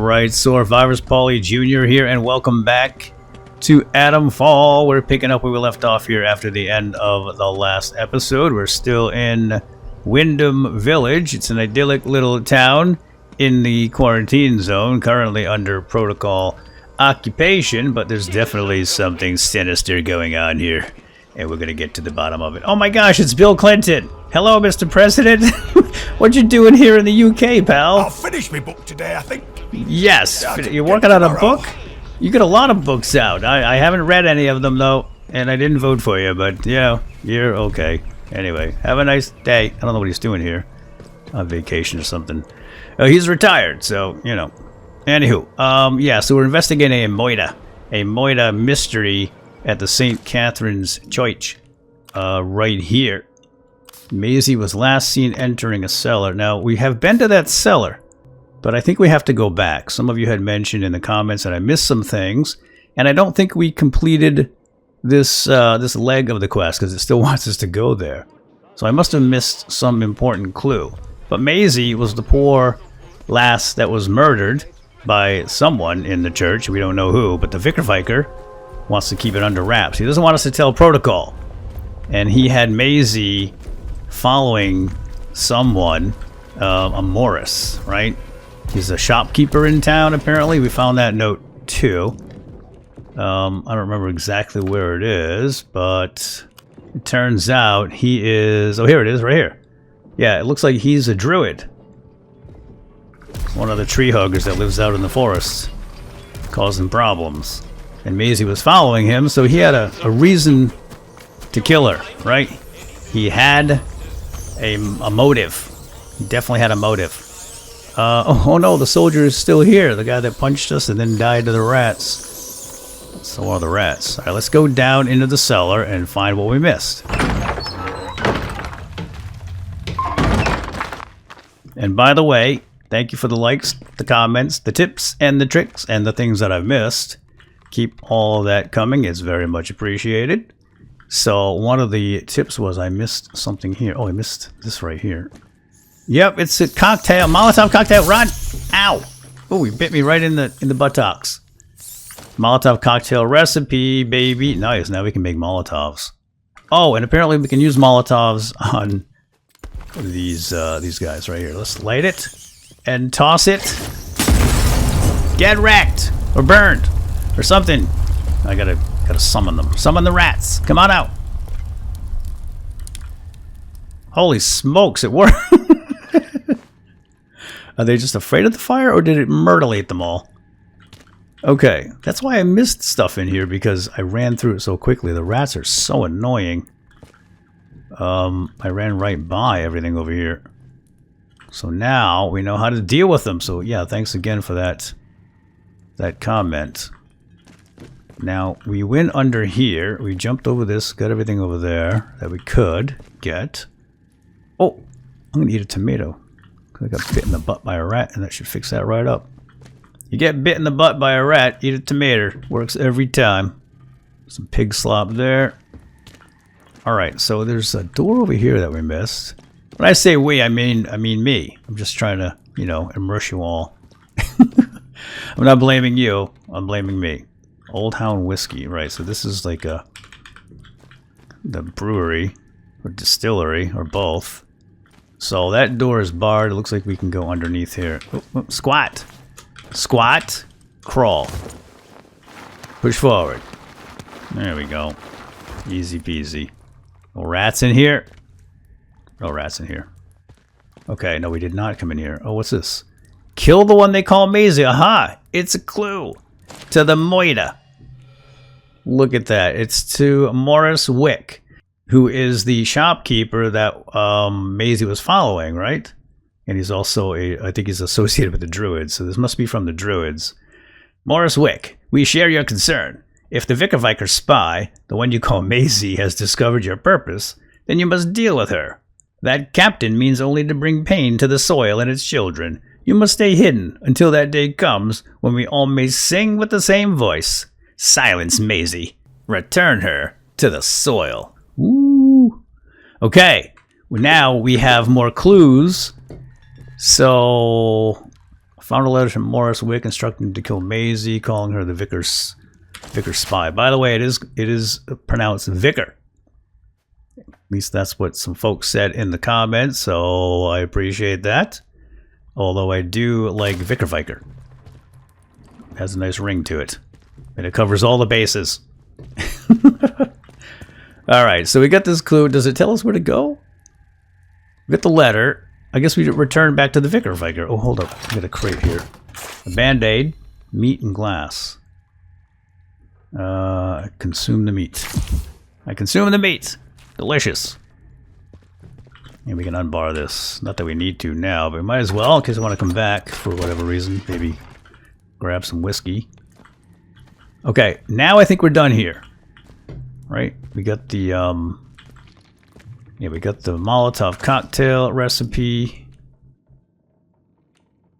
Alright, paulsoaresjr here, and welcome back to Atomfall. We're picking up where we left off here after the end of the last episode. We're still in Wyndham Village. It's an idyllic little town in the quarantine zone, currently under protocol occupation, but there's definitely something sinister going on here, and we're gonna get to the bottom of it. Oh my gosh, it's Bill Clinton! Hello, Mr. President! What you doing here in the UK, pal? I'll finish my book today, I think. Yes, you're working on a book? You got a lot of books out. I haven't read any of them, though, and I didn't vote for you, but, you know, you're okay. Anyway, have a nice day. I don't know what he's doing here. On vacation or something. He's retired, so, you know. Anywho, yeah, so we're investigating a Moida mystery at the St Katherine's Church, right here. Maisie was last seen entering a cellar. Now, we have been to that cellar, but I think we have to go back. Some of you had mentioned in the comments that I missed some things, and I don't think we completed this this leg of the quest because it still wants us to go there. So I must have missed some important clue. But Maisie was the poor lass that was murdered by someone in the church. We don't know who, but the vicar wants to keep it under wraps. He doesn't want us to tell protocol. And he had Maisie following someone, a Morris, right? He's a shopkeeper in town, apparently. We found that note, too. I don't remember exactly where it is, but it turns out he is... Oh, here it is, right here. Yeah, it looks like he's a druid. One of the tree huggers that lives out in the forest, causing problems. And Maisie was following him, so he had a reason to kill her, right? He had a motive. He definitely had a motive. Oh no, the soldier is still here. The guy that punched us and then died to the rats. So are the rats. Alright, let's go down into the cellar and find what we missed. And by the way, thank you for the likes, the comments, the tips, and the tricks, and the things that I've missed. Keep all that coming. It's very much appreciated. So one of the tips was I missed something here. Oh, I missed this right here. Yep, it's a cocktail, Molotov cocktail. Run! Ow! Oh, he bit me right in the buttocks. Molotov cocktail recipe, baby. Nice. Now we can make Molotovs. Oh, and apparently we can use Molotovs on these guys right here. Let's light it and toss it. Get wrecked or burned or something. I gotta summon them. Summon the rats. Come on out. Holy smokes, it worked. Are they just afraid of the fire, or did it murderate them all? Okay, that's why I missed stuff in here, because I ran through it so quickly. The rats are so annoying. I ran right by everything over here. So now we know how to deal with them. So yeah, thanks again for that comment. Now, we went under here, we jumped over this, got everything over there that we could get. Oh, I'm gonna eat a tomato. I got bit in the butt by a rat, and that should fix that right up. You get bit in the butt by a rat, eat a tomato. Works every time. Some pig slop there. Alright, so there's a door over here that we missed. When I say we, I mean me. I'm just trying to, you know, immerse you all. I'm not blaming you, I'm blaming me. Old Hound Whiskey, right, so this is like the brewery, or distillery, or both. So that door is barred. It looks like we can go underneath here. Oh, squat! Squat, crawl. Push forward. There we go. Easy peasy. No rats in here? No rats in here. Okay, no, we did not come in here. Oh, what's this? Kill the one they call Maisie. Aha! It's a clue to the Moida. Look at that. It's to Morris Wick, who is the shopkeeper that Maisie was following, right? And he's also I think he's associated with the Druids, so this must be from the Druids. Morris Wick, we share your concern. If the Vicar spy, the one you call Maisie, has discovered your purpose, then you must deal with her. That captain means only to bring pain to the soil and its children. You must stay hidden until that day comes when we all may sing with the same voice. Silence Maisie. Return her to the soil. Ooh. Okay, now we have more clues. So Found a letter from Morris Wick instructing him to kill Maisie, calling her the vicar's spy. By the way, it is pronounced vicar. At least that's what some folks said in the comments, so I appreciate that. Although I do like Vicar. It has a nice ring to it. And it covers all the bases. Alright, so we got this clue. Does it tell us where to go? We got the letter. I guess we return back to the Vicar. Oh, hold up. We got a crate here. A band-aid, meat, and glass. Consume the meat. I consume the meat. Delicious. And we can unbar this. Not that we need to now, but we might as well in case I want to come back for whatever reason. Maybe grab some whiskey. Okay, now I think we're done here. Right? We got the we got the Molotov cocktail recipe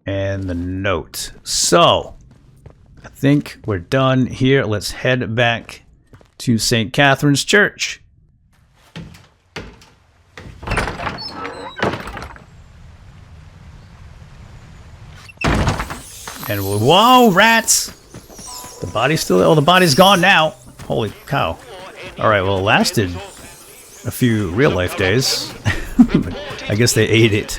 and the note. So, I think we're done here. Let's head back to St. Catherine's Church. And whoa, rats! The body's still... Oh, the body's gone now. Holy cow. Alright, well, it lasted a few real-life days. I guess they ate it.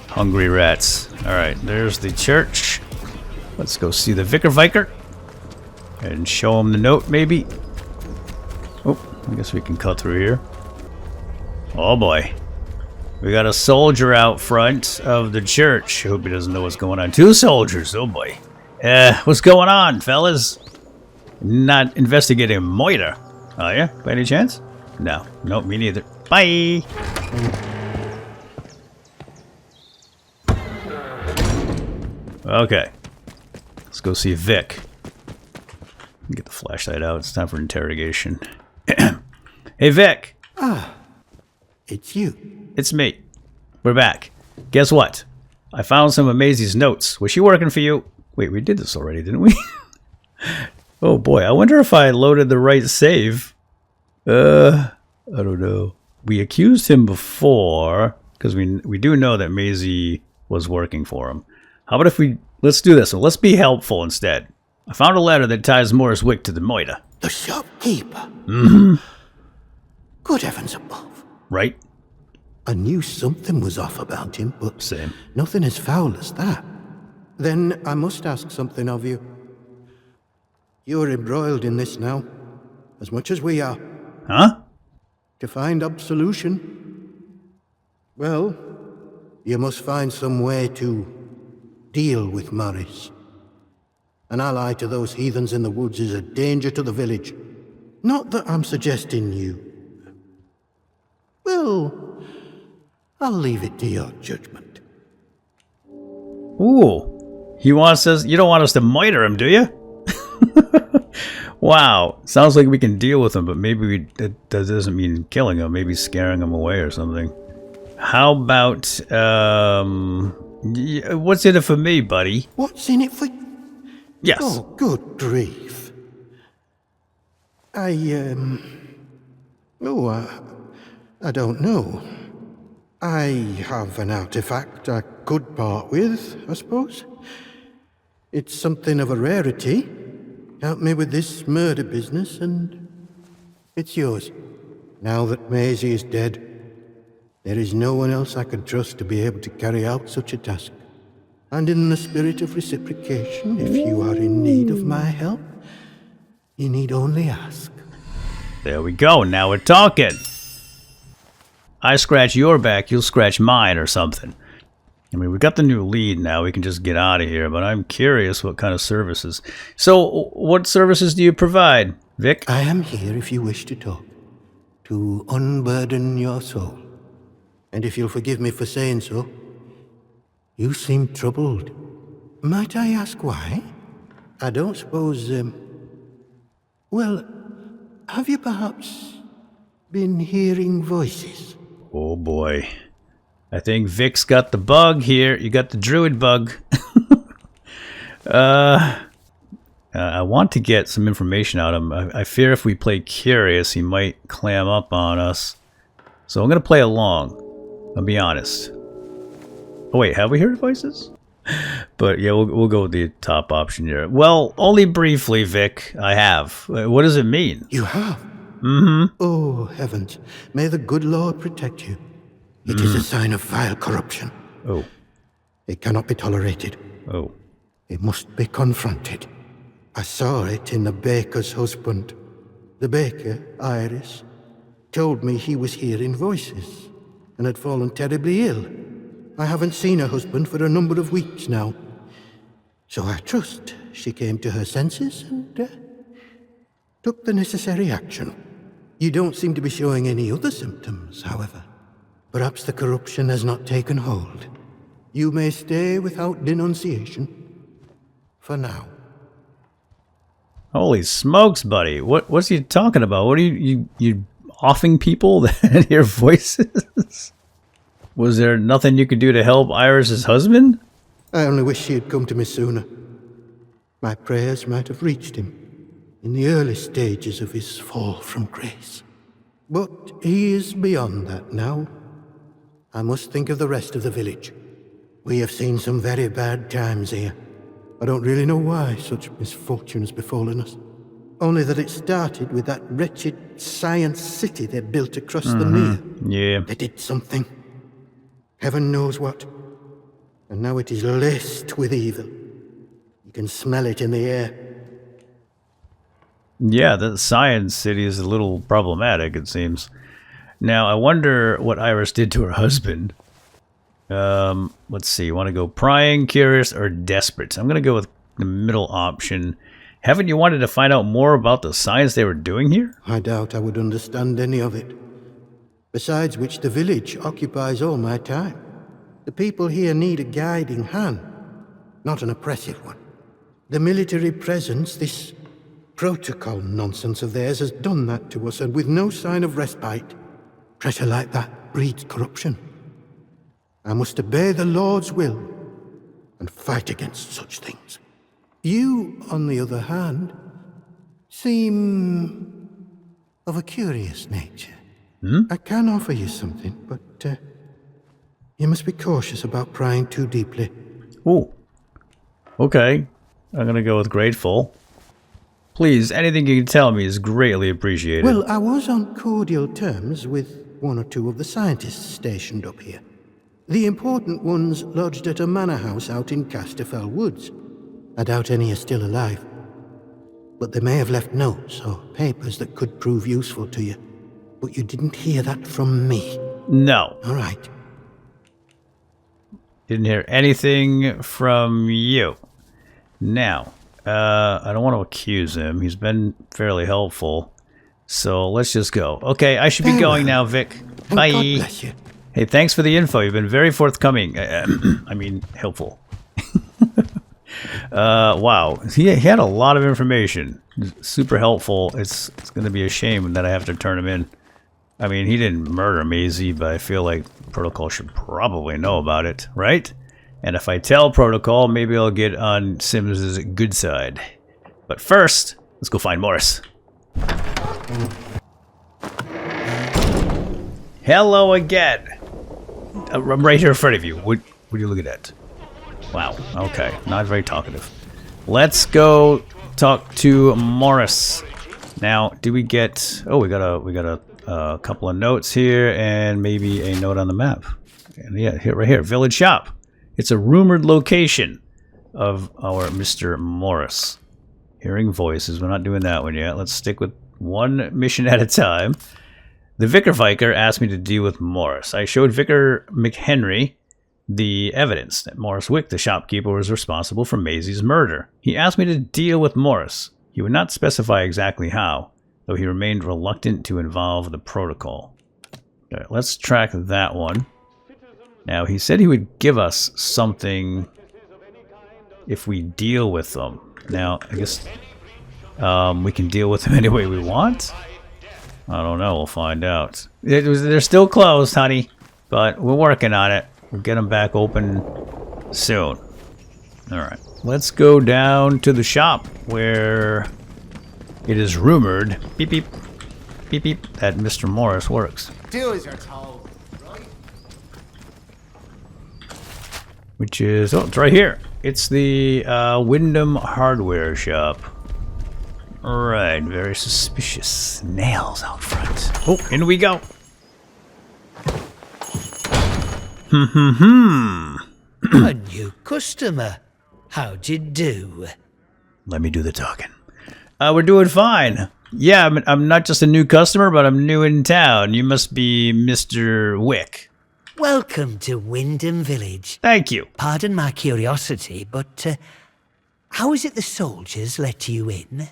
Hungry rats. Alright, there's the church. Let's go see the Vicar. And show him the note, maybe. Oh, I guess we can cut through here. Oh, boy. We got a soldier out front of the church. Hope he doesn't know what's going on. 2 soldiers. Oh, boy. What's going on, fellas? Not investigating a moiter, are you? By any chance? No. Nope, me neither. Bye! Okay. Let's go see Vic. Get the flashlight out. It's time for interrogation. Hey, Vic! Ah, it's you. It's me. We're back. Guess what? I found some of Maisie's notes. Was she working for you? Wait, we did this already, didn't we? Oh boy, I wonder if I loaded the right save. I don't know. We accused him before, because we do know that Maisie was working for him. How about if let's do this. So let's be helpful instead. I found a letter that ties Morris Wick to the moiter. The shopkeeper? Mm-hmm. Good heavens above. Right? I knew something was off about him, but Same. Nothing as foul as that. Then I must ask something of you. You're embroiled in this now, as much as we are. Huh? To find absolution, well, you must find some way to deal with Morris. An ally to those heathens in the woods is a danger to the village. Not that I'm suggesting you... Well, I'll leave it to your judgment. Ooh. He wants us... You don't want us to miter him, do you? Wow. Sounds like we can deal with him, but maybe that doesn't mean killing him. Maybe scaring him away or something. How about... what's in it for me, buddy? What's in it for... Yes. Oh, good grief. I don't know. I have an artifact I could part with, I suppose. It's something of a rarity. Help me with this murder business, and it's yours. Now that Maisie is dead, there is no one else I can trust to be able to carry out such a task. And in the spirit of reciprocation, if you are in need of my help, you need only ask. There we go. Now we're talking. I scratch your back, you'll scratch mine or something. I mean, we got the new lead now. We can just get out of here, but I'm curious what kind of services. So, what services do you provide, Vic? I am here if you wish to talk, to unburden your soul. And if you'll forgive me for saying so, you seem troubled. Might I ask why? I don't suppose, well, have you perhaps been hearing voices? Oh boy. I think Vic's got the bug here. You got the druid bug. I want to get some information out of him. I fear if we play curious, he might clam up on us. So I'm going to play along. I'll be honest. Oh wait, have we heard voices? But yeah, we'll go with the top option here. Well, only briefly, Vic. I have. What does it mean? You have? Mm-hmm. Oh, heavens. May the good Lord protect you. It is a sign of vile corruption. Oh. It cannot be tolerated. Oh. It must be confronted. I saw it in the baker's husband. The baker, Iris, told me he was hearing voices and had fallen terribly ill. I haven't seen her husband for a number of weeks now. So I trust she came to her senses and took the necessary action. You don't seem to be showing any other symptoms, however. Perhaps the corruption has not taken hold. You may stay without denunciation. For now. Holy smokes, buddy. What's he talking about? What are you offing people that hear voices? Was there nothing you could do to help Iris's husband? I only wish she had come to me sooner. My prayers might have reached him in the early stages of his fall from grace. But he is beyond that now. I must think of the rest of the village. We have seen some very bad times here. I don't really know why such misfortune has befallen us. Only that it started with that wretched science city they built across the mere. Yeah. They did something. Heaven knows what. And now it is laced with evil. You can smell it in the air. Yeah, the science city is a little problematic, it seems. Now, I wonder what Iris did to her husband. Let's see. You want to go prying, curious, or desperate? I'm going to go with the middle option. Haven't you wanted to find out more about the science they were doing here? I doubt I would understand any of it. Besides which, the village occupies all my time. The people here need a guiding hand, not an oppressive one. The military presence, this protocol nonsense of theirs, has done that to us, and with no sign of respite. Pressure like that breeds corruption. I must obey the Lord's will and fight against such things. You, on the other hand, seem of a curious nature. I can offer you something, but you must be cautious about prying too deeply. Ooh. Okay. I'm going to go with grateful. Please, anything you can tell me is greatly appreciated. Well, I was on cordial terms with one or two of the scientists stationed up here. The important ones lodged at a manor house out in Casterfell woods. I doubt any are still alive. But they may have left notes or papers that could prove useful to you. But you didn't hear that from me. No. All right. Didn't hear anything from you. Now, I don't want to accuse him. He's been fairly helpful. So let's just go. Okay, I should be going now, Vic. Bye. God bless you. Hey, thanks for the info. You've been very forthcoming. I mean, helpful. Wow. He had a lot of information. Super helpful. It's going to be a shame that I have to turn him in. I mean, he didn't murder Maisie, but I feel like Protocol should probably know about it, right? And if I tell Protocol, maybe I'll get on Sims' good side. But first, let's go find Morris. Hello again. I'm right here in front of you. What are you looking at? Wow. Okay. Not very talkative. Let's go talk to Morris. Now, do we get? Oh, we got a couple of notes here, and maybe a note on the map. And yeah, here, right here, village shop. It's a rumored location of our Mr. Morris. Hearing voices. We're not doing that one yet. Let's stick with one mission at a time. The Vicar asked me to deal with Morris. I showed Vicar McHenry the evidence that Morris Wick, the shopkeeper, was responsible for Maisie's murder. He asked me to deal with Morris. He would not specify exactly how, though he remained reluctant to involve the protocol. All right, let's track that one. Now, he said he would give us something if we deal with them. Now, I guess we can deal with them any way we want? I don't know. We'll find out. They're still closed, honey, but we're working on it. We'll get them back open soon. All right. Let's go down to the shop where it is rumored, beep, beep, beep, beep, that Mr. Morris works. Do as you're told, right? Which is, oh, it's right here. It's the Wyndham Hardware Shop. Alright, very suspicious. Nails out front. Oh, in we go. A new customer. How'd you do? Let me do the talking. We're doing fine. Yeah, I'm not just a new customer, but I'm new in town. You must be Mr. Wick. Welcome to Wyndham Village. Thank you. Pardon my curiosity, but how is it the soldiers let you in?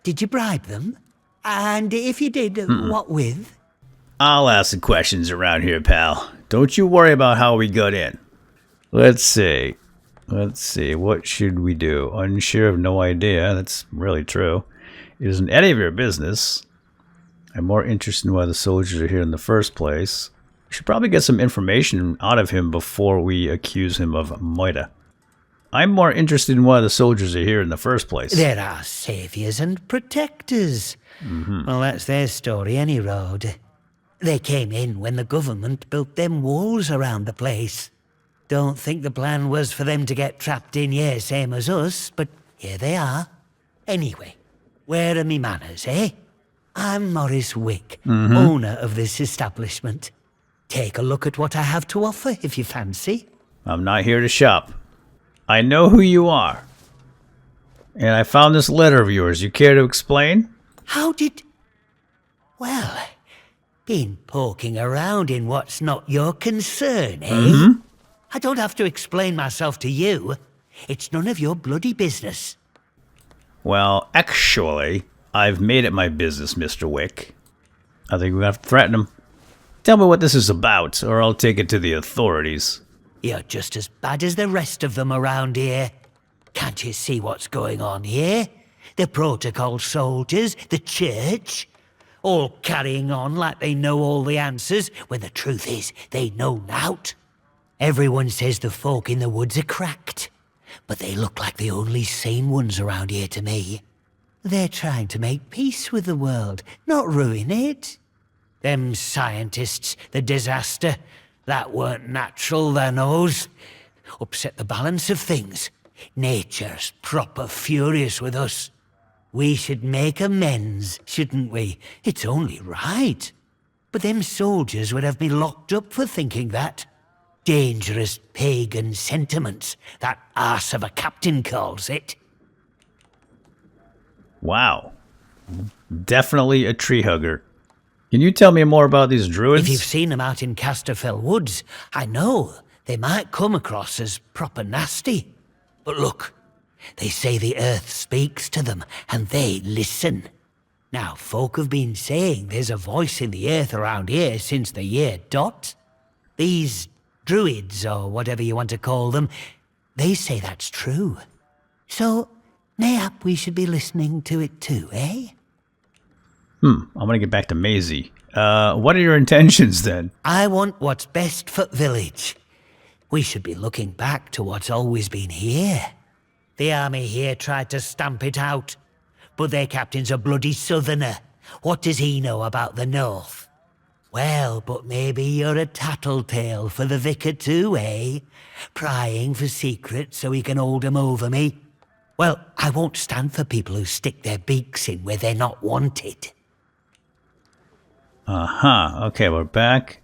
Did you bribe them? And if you did, what with? I'll ask the questions around here, pal. Don't you worry about how we got in. Let's see. What should we do? Unsure, of no idea. That's really true. It isn't any of your business. I'm more interested in why the soldiers are here in the first place. We should probably get some information out of him before we accuse him of murder. I'm more interested in why the soldiers are here in the first place. They're our saviours and protectors. Well, that's their story, any road. They came in when the government built them walls around the place. Don't think the plan was for them to get trapped in here, same as us, but here they are. Anyway, where are me manners, eh? I'm Maurice Wick, owner of this establishment. Take a look at what I have to offer, if you fancy. I'm not here to shop. I know who you are. And I found this letter of yours. You care to explain? How did... Well, been poking around in what's not your concern, eh? I don't have to explain myself to you. It's none of your bloody business. Well, actually, I've made it my business, Mr. Wick. I think we have to threaten him. Tell me what this is about, or I'll take it to the authorities. You're just as bad as the rest of them around here. Can't you see what's going on here? The protocol soldiers, the church, all carrying on like they know all the answers, when the truth is they know nought. Everyone says the folk in the woods are cracked, but they look like the only sane ones around here to me. They're trying to make peace with the world, not ruin it. Them scientists, the disaster, that weren't natural, thou knows. Upset the balance of things. Nature's proper furious with us. We should make amends, shouldn't we? It's only right. But them soldiers would have me locked up for thinking that. Dangerous pagan sentiments, that arse of a captain calls it. Wow. Definitely a tree hugger. Can you tell me more about these druids? If you've seen them out in Casterfell woods, I know they might come across as proper nasty. But look, they say the earth speaks to them, and they listen. Now, folk have been saying there's a voice in the earth around here since the year dot. These druids, or whatever you want to call them, they say that's true. So, mayhap we should be listening to it too, eh? I'm gonna get back to Maisie. What are your intentions then? I want what's best for village. We should be looking back to what's always been here. The army here tried to stamp it out, but their captain's a bloody southerner. What does he know about the north? Well, but maybe you're a tattletale for the vicar too, eh? Prying for secrets so he can hold 'em over me. Well, I won't stand for people who stick their beaks in where they're not wanted. Okay, we're back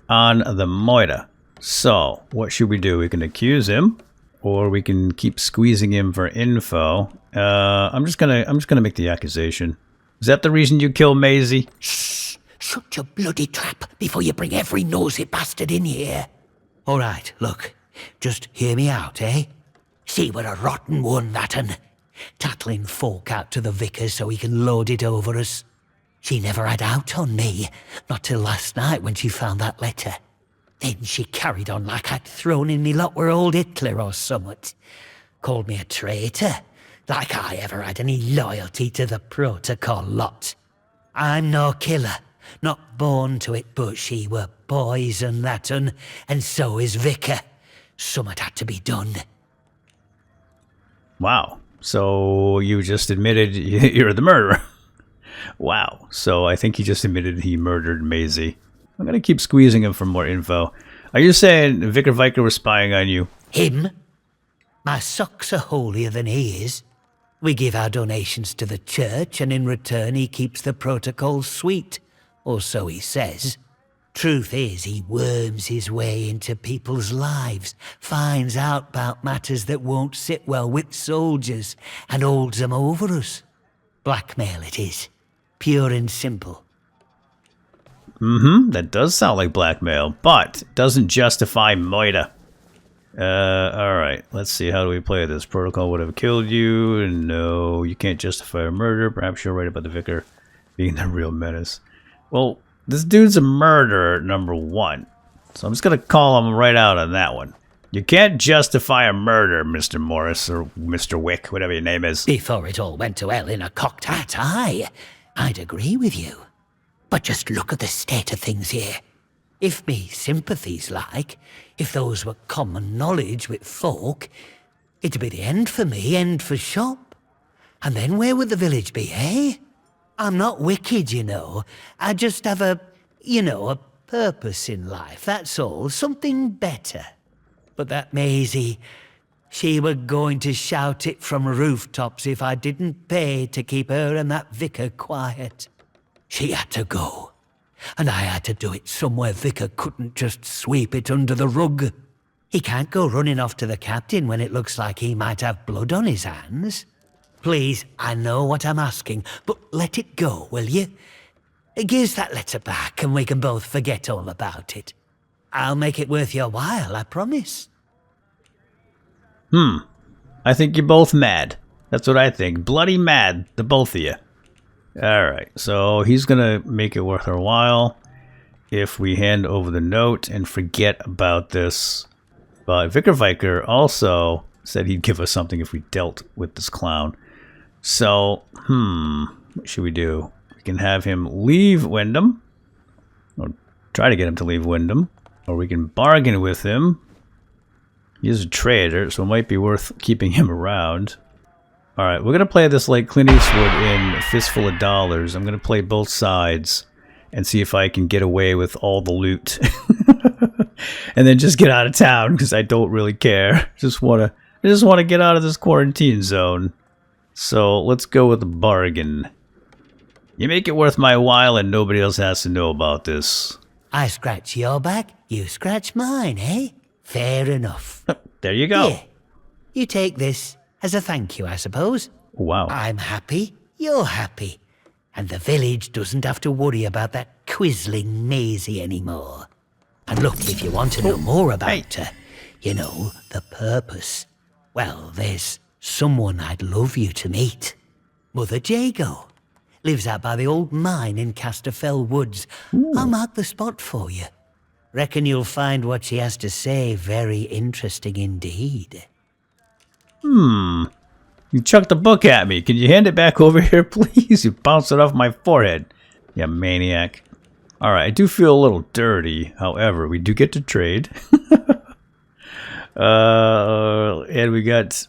on the Moira. So, what should we do? We can accuse him, or we can keep squeezing him for info. I'm just gonna make the accusation. Is that the reason you killed Maisie? Shh! Shut your bloody trap before you bring every nosy bastard in here. All right, look, just hear me out, eh? See, we're a rotten one, that un. Tattling folk out to the vicar so he can load it over us. She never had out on me, not till last night when she found that letter. Then she carried on like I'd thrown in me lot were old Hitler or summat. Called me a traitor, like I ever had any loyalty to the protocol lot. I'm no killer, not born to it, but she were poison, that un, and so is vicar. Summat had to be done. Wow. So you just admitted you're the murderer. Wow. So I think he just admitted he murdered Maisie. I'm going to keep squeezing him for more info. Are you saying Vicar Viker was spying on you? Him? My socks are holier than he is. We give our donations to the church, and in return he keeps the protocols sweet. Or so he says. Truth is, he worms his way into people's lives, finds out about matters that won't sit well with soldiers, and holds them over us. Blackmail it is. Pure and simple. That does sound like blackmail, but doesn't justify murder. Alright, let's see, how do we play this? Protocol would have killed you, no, you can't justify a murder. Perhaps you're right about the vicar being the real menace. Well, this dude's a murderer, number one. So I'm just gonna call him right out on that one. You can't justify a murder, Mr. Morris, or Mr. Wick, whatever your name is. Before it all went to hell in a cocked hat, I'd agree with you. But just look at the state of things here. If me sympathies like, if those were common knowledge with folk, it'd be the end for me, end for shop. And then where would the village be, eh? I'm not wicked, you know. I just have a purpose in life, that's all. Something better. But that Maisie, she were going to shout it from rooftops if I didn't pay to keep her and that vicar quiet. She had to go. And I had to do it somewhere Vicar couldn't just sweep it under the rug. He can't go running off to the captain when it looks like he might have blood on his hands. Please, I know what I'm asking, but let it go, will you? Give us that letter back and we can both forget all about it. I'll make it worth your while, I promise. I think you're both mad. That's what I think. Bloody mad, the both of you. Alright, so he's gonna make it worth our while if we hand over the note and forget about this. But Vicar Viker also said he'd give us something if we dealt with this clown. So, what should we do? We can have him leave Wyndham, or try to get him to leave Wyndham, or we can bargain with him. He's a trader, so it might be worth keeping him around. Alright, we're going to play this like Clint Eastwood in Fistful of Dollars. I'm going to play both sides and see if I can get away with all the loot. And then just get out of town because I don't really care. I just want to get out of this quarantine zone. So let's go with the bargain. You make it worth my while and nobody else has to know about this. I scratch your back, you scratch mine, eh? Fair enough. There you go. Here, you take this. As a thank you, I suppose. Wow. I'm happy, you're happy. And the village doesn't have to worry about that quizzling Maisie anymore. And look, if you want to know more about her, you know, the purpose. Well, there's someone I'd love you to meet. Mother Jago. Lives out by the old mine in Casterfell Woods. I'll mark the spot for you. Reckon you'll find what she has to say very interesting indeed. You chucked the book at me. Can you hand it back over here, please? You bounced it off my forehead. You maniac. Alright, I do feel a little dirty. However, we do get to trade. And we got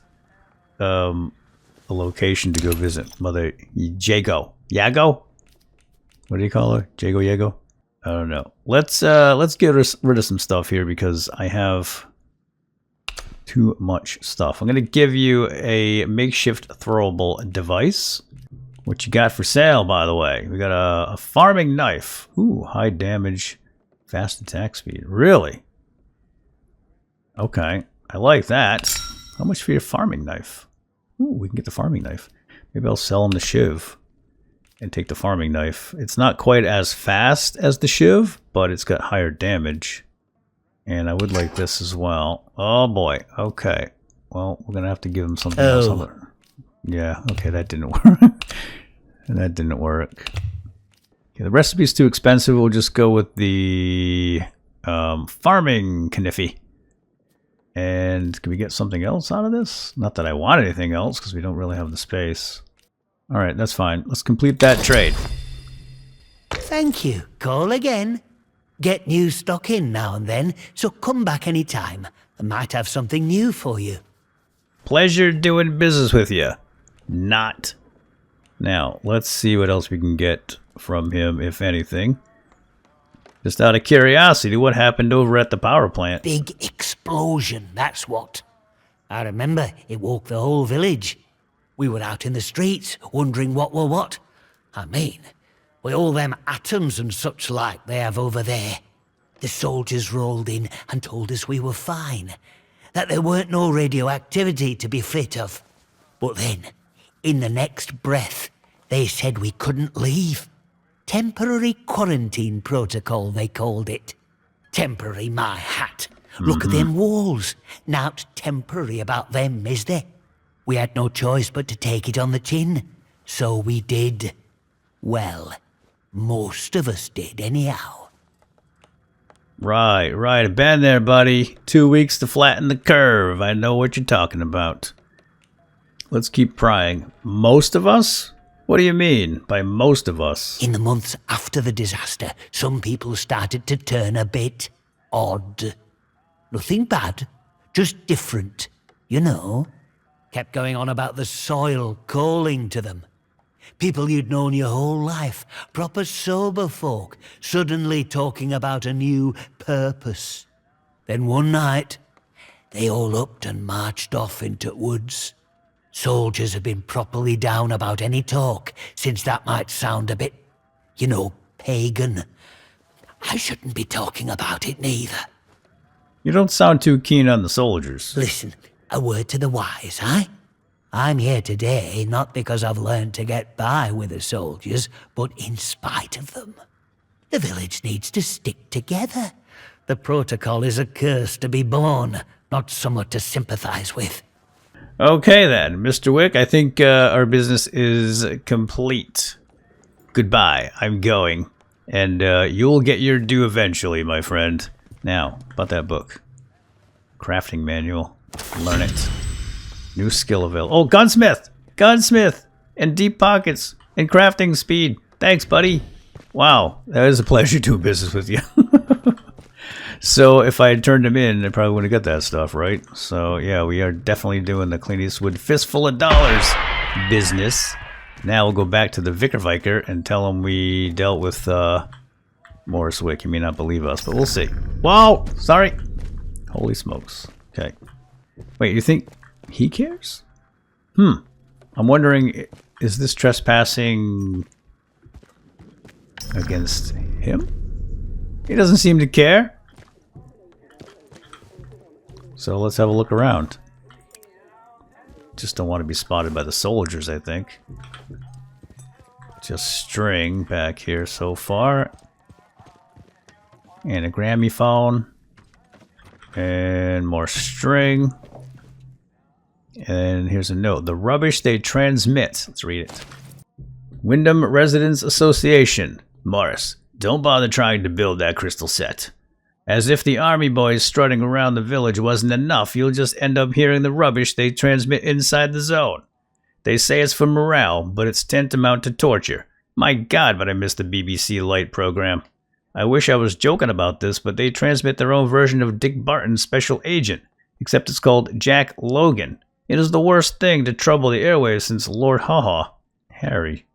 a location to go visit Mother Jago. Yago? What do you call her? Jago Yago? I don't know. Let's get rid of some stuff here because I have too much stuff. I'm going to give you a makeshift throwable device. What you got for sale, by the way? We got a farming knife. Ooh, high damage, fast attack speed. Really? Okay, I like that. How much for your farming knife? Ooh, we can get the farming knife. Maybe I'll sell him the shiv and take the farming knife. It's not quite as fast as the shiv, but it's got higher damage. And I would like this as well. Oh boy. Okay. Well, we're gonna have to give him something else. Yeah. Okay, that didn't work. That didn't work. Okay, the recipe's too expensive. We'll just go with the farming kniffy. And can we get something else out of this? Not that I want anything else, because we don't really have the space. All right, that's fine. Let's complete that trade. Thank you. Call again. Get new stock in now and then, so come back any time. I might have something new for you. Pleasure doing business with you. Not. Now, let's see what else we can get from him, if anything. Just out of curiosity, what happened over at the power plant? Big explosion, that's what. I remember it woke the whole village. We were out in the streets, wondering what were what. I mean, with all them atoms and such like they have over there. The soldiers rolled in and told us we were fine, that there weren't no radioactivity to be frit of. But then, in the next breath, they said we couldn't leave. Temporary quarantine protocol, they called it. Temporary, my hat. Look at them walls. Nowt temporary about them, is there? We had no choice but to take it on the chin. So we did. Well, most of us did anyhow. Right. Been there, buddy. 2 weeks to flatten the curve. I know what you're talking about. Let's keep prying. Most of us? What do you mean by most of us? In the months after the disaster, some people started to turn a bit odd. Nothing bad, just different, you know. Kept going on about the soil calling to them. People you'd known your whole life, proper sober folk, suddenly talking about a new purpose. Then one night, they all upped and marched off into woods. Soldiers have been properly down about any talk, since that might sound a bit, you know, pagan. I shouldn't be talking about it neither. You don't sound too keen on the soldiers. Listen, a word to the wise, eh? I'm here today not because I've learned to get by with the soldiers, but in spite of them. The village needs to stick together. The protocol is a curse to be born, not somewhat to sympathize with. Okay then, Mr. Wick, I think our business is complete. Goodbye, I'm going. And you'll get your due eventually, my friend. Now, about that book. Crafting manual. Learn it. New skill available. Oh, gunsmith! Gunsmith! And deep pockets. And crafting speed. Thanks, buddy. Wow, that is a pleasure doing business with you. So if I had turned him in, I probably wouldn't get that stuff, right? So yeah, we are definitely doing the Clint Eastwood fistful of dollars business. Now we'll go back to the Vicar and tell him we dealt with Morris Wick. He may not believe us, but we'll see. Whoa! Sorry! Holy smokes. Okay. Wait, you think he cares? I'm wondering, is this trespassing against him? He doesn't seem to care. So let's have a look around. Just don't want to be spotted by the soldiers, I think. Just string back here so far. And a gramophone. And more string. And here's a note. The rubbish they transmit. Let's read it. Wyndham Residents Association. Morris, don't bother trying to build that crystal set. As if the army boys strutting around the village wasn't enough, you'll just end up hearing the rubbish they transmit inside the zone. They say it's for morale, but it's tantamount to torture. My God, but I miss the BBC Light program. I wish I was joking about this, but they transmit their own version of Dick Barton's Special Agent, except it's called Jack Logan. It is the worst thing to trouble the airwaves since Lord Haw-Haw. Harry,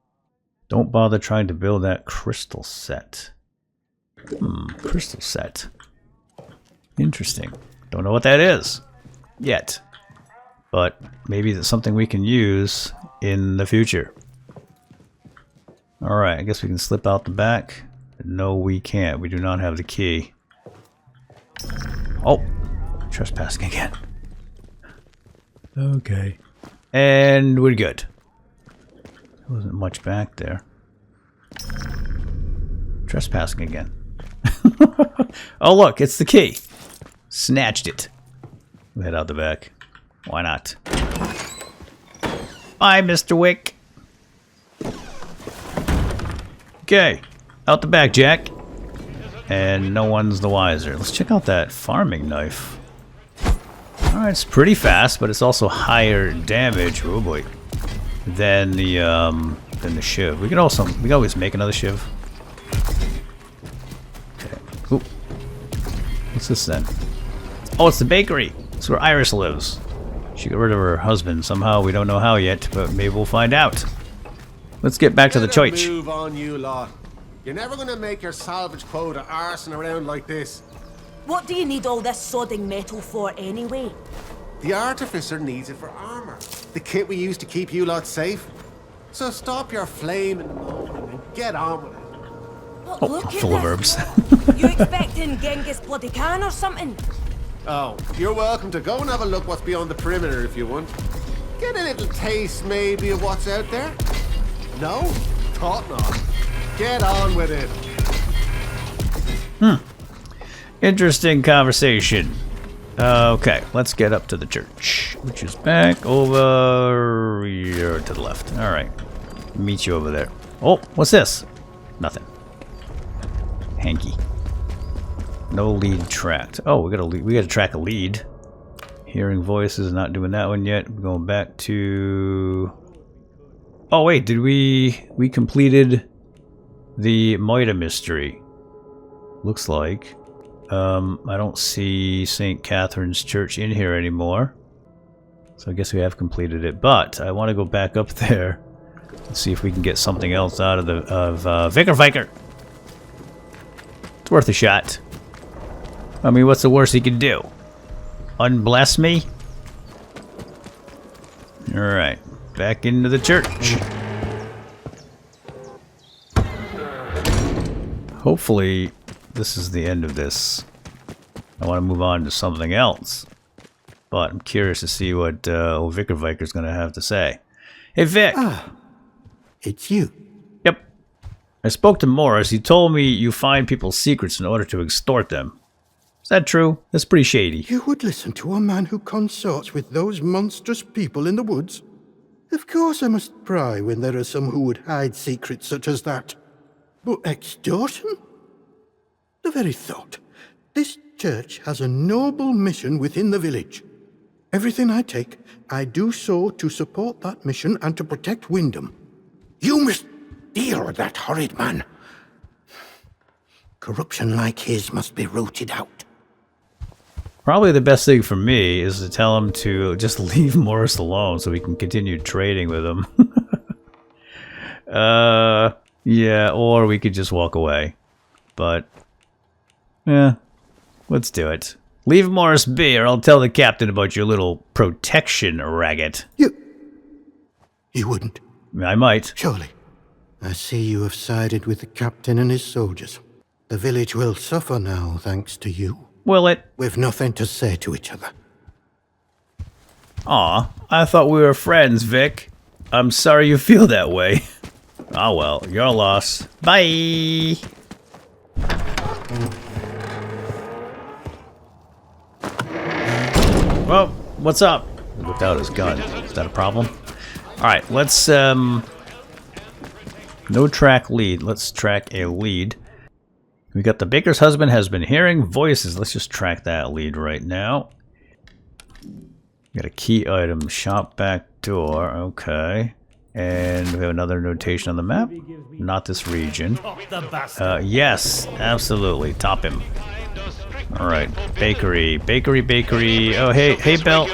don't bother trying to build that crystal set. Crystal set. Interesting. Don't know what that is yet, but maybe it's something we can use in the future. Alright, I guess we can slip out the back. No, we can't. We do not have the key. Oh, trespassing again. Okay. And we're good. There wasn't much back there. Trespassing again. Oh, look, it's the key. Snatched it. We'll head out the back. Why not? Bye, Mr. Wick. Okay. Out the back, Jack. And no one's the wiser. Let's check out that farming knife. Alright, it's pretty fast, but it's also higher damage. Oh boy. Than the shiv. We can always make another shiv. Okay. Ooh. What's this then? Oh, it's the bakery. It's where Iris lives. She got rid of her husband somehow. We don't know how yet, but maybe we'll find out. Let's get back to the church. Move on, you lot. You're never gonna make your salvage quota arsing around like this. What do you need all this sodding metal for anyway? The artificer needs it for armor. The kit we use to keep you lot safe. So stop your flame and moaning and get on with it. But Oh, look at full of this. verbs. You expecting Genghis bloody Khan or something? Oh, you're welcome to go and have a look what's beyond the perimeter if you want. Get a little taste maybe of what's out there. No? Thought not. Get on with it. Interesting conversation. Okay, let's get up to the church, which is back over here to the left. All right, meet you over there. Oh, what's this? Nothing. Hanky. No lead tracked. Oh, we got to track a lead. Hearing voices, not doing that one yet. We're going back to. Oh wait, did we completed the Moida mystery? Looks like. I don't see St Katherine's church in here anymore. So I guess we have completed it. But I want to go back up there and see if we can get something else out of Vicar. It's worth a shot. I mean, what's the worst he can do? Unbless me? Alright, back into the church. Hopefully, this is the end of this. I want to move on to something else. But I'm curious to see what old Vicar's going to have to say. Hey, Vic! Ah, it's you. Yep. I spoke to Morris. He told me you find people's secrets in order to extort them. Is that true? That's pretty shady. You would listen to a man who consorts with those monstrous people in the woods? Of course I must pry when there are some who would hide secrets such as that. But extortion? The very thought. This church has a noble mission within the village. Everything I take, I do so to support that mission and to protect Wyndham. You must deal with that horrid man. Corruption like his must be rooted out. Probably the best thing for me is to tell him to just leave Morris alone so we can continue trading with him. Yeah, or we could just walk away. But, yeah, let's do it. Leave Morris be, or I'll tell the captain about your little protection racket. You wouldn't? I might. Surely. I see you have sided with the captain and his soldiers. The village will suffer now, thanks to you. Will it? We've nothing to say to each other. Aw, I thought we were friends, Vic. I'm sorry you feel that way. Oh well, your loss. Bye! Well, what's up? He whipped out his gun. Is that a problem? Alright, let's, no track lead. Let's track a lead. We got the baker's husband has been hearing voices. Let's just track that lead right now. Got a key item, shop back door. Okay. And we have another notation on the map. Not this region. Yes, absolutely. Top him. Alright. Bakery. Oh, hey, Bell.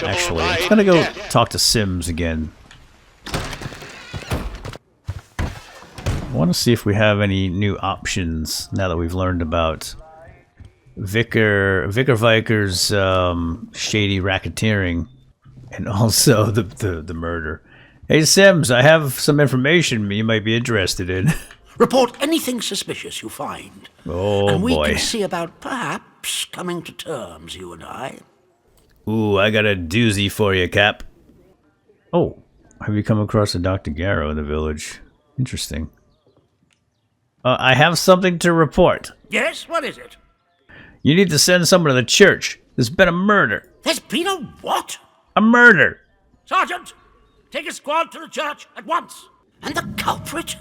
Actually, I'm gonna go talk to Sims again. I want to see if we have any new options now that we've learned about Vicar Viker's shady racketeering and also the murder. Hey Sims, I have some information you might be interested in. Report anything suspicious you find. Oh and we boy. can see about perhaps coming to terms, you and I. Ooh, I got a doozy for you, Cap. Oh, have you come across a Dr. Garrow in the village? Interesting. I have something to report. Yes, what is it? You need to send someone to the church. There's been a murder. There's been a what? A murder. Sergeant, take a squad to the church at once. And the culprit?